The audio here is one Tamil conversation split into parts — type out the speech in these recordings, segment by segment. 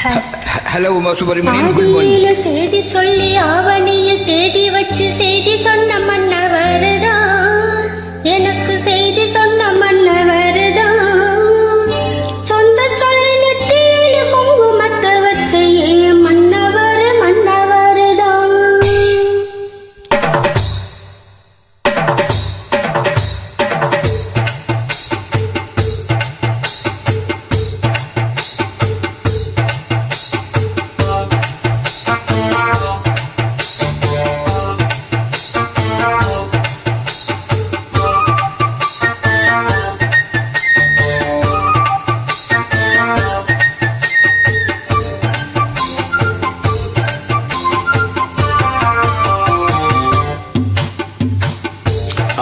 Hello Uma Subramanian, good morning. செய்தி சொல்லி ஆவணியில் தேடி வச்சு செய்தி சொன்ன மன்னவருதா, எனக்கு செய்தி சொன்ன மன்னவருதா, சொந்த சொல்லி நெத்தியில குங்குமத்தை வச்சு மன்னவர் மன்னவருதா.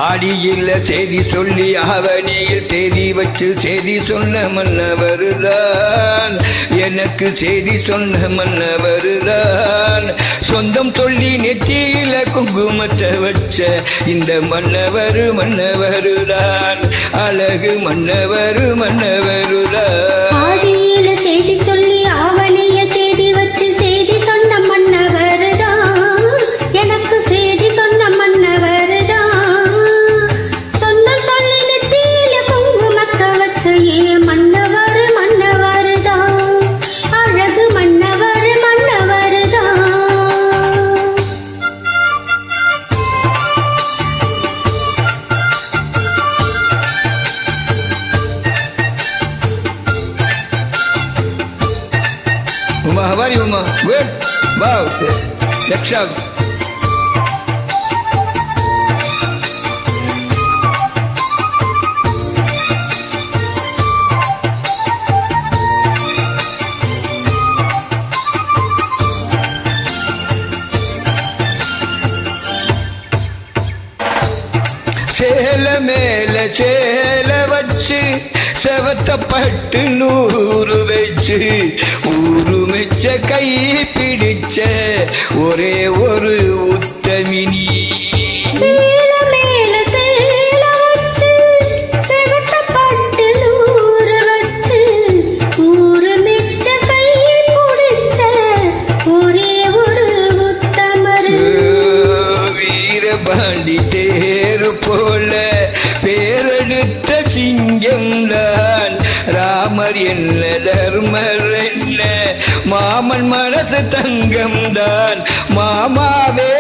ஆடியில் செய்தி சொல்லி ஆவணியில் தேதி வச்சு செய்தி சொன்ன மன்னவருதான், எனக்கு செய்தி சொன்ன மன்னவருதான், சொந்தம் சொல்லி நெத்தியில குங்குமத்தை வச்ச இந்த மன்னவரு மன்னவருதான், அழகு மன்னவரு மன்னவருதான். ஆடியில செய்தி சொல்லி ஆவணியில் தேடி வச்சு செய்தி சொன்ன மன்னவருதான், எனக்கு செய்தி சொன்ன மன்னவருதான், மன்னவர் மன்னவருதான், அழகு மன்னவர் மன்னவருதான். Uma, how are you, Uma? Good? Wow. Next up. சேல மேல சேல வச்சு செவத்த பட்டு நூறு வச்சு ஊரு மெச்ச கை பிடிச்ச ஒரே ஒரு உத்தமினி. சேல மேல சேல வச்சு செவத்த பட்டு நூறு வச்சு ஊரு மெச்ச கை பிடிச்ச ஒரே ஒரு உத்தமரு. வீரபாண்டி தேரு போல பேரெடுத்த சிங்கம்தான், ராமர் என்ன தர்மர் என்ன மாமன் மனசு தங்கம்தான், மாமாவே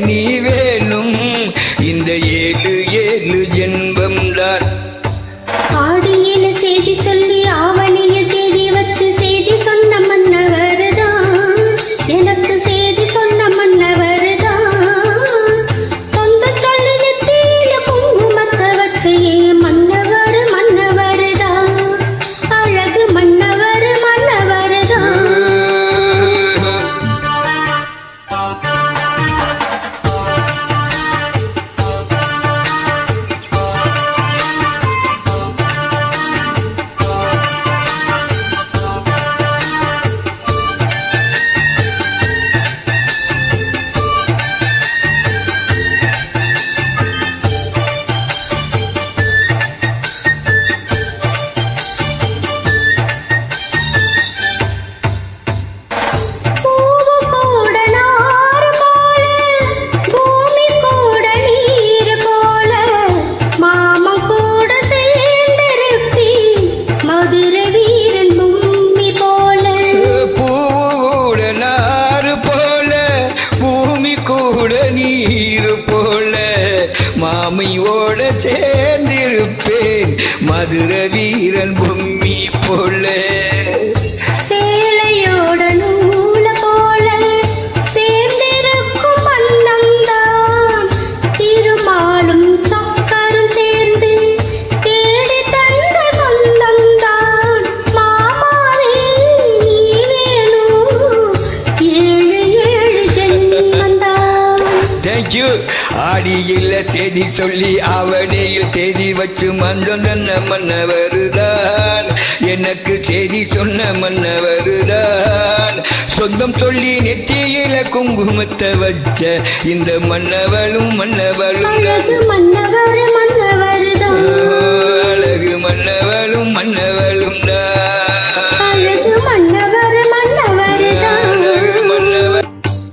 நீ வேணும் இந்த 7 ஜென்மம்தான். ஆடியில செய்தி சொல்லி ஆவணியில் தேடி வச்சு செய்தி சொன்ன மன்னவருதான், எனக்கு செய்தி சொன்ன மன்னவருதான், சொந்த சொல்லி நெத்தியில குங்குமத்தை வச்சு மன்னவர் மன்னவருதான், அழகு மன்னவர் மன்னவருதான். மாமியோட சேர்ந்திருப்பேன் மதுரை வீரன் பொம்மி போல. சேலையோட நூல போல சேர்ந்திருக்கும் மன்னம்தான், திருமாலும் சக்கரும் சேர்ந்து தேடி தந்த சொந்தம்தான், மாமாவே நீ வேணும் 7 ஜென்மந்தான். தேங்க்யூ. ஆடியில் செய்தி சொல்லி ஆவணியில் தேதி வச்சு மஞ்சொன்ன மன்னவருதான், எனக்கு செய்தி சொன்ன மன்னவருதான், சொந்தம் சொல்லி நெத்தியில குங்குமத்தை வச்ச இந்த மன்னவளும் மன்னவளும் மன்னவர் மன்னவருதான், அழகு மன்னவளும் மன்ன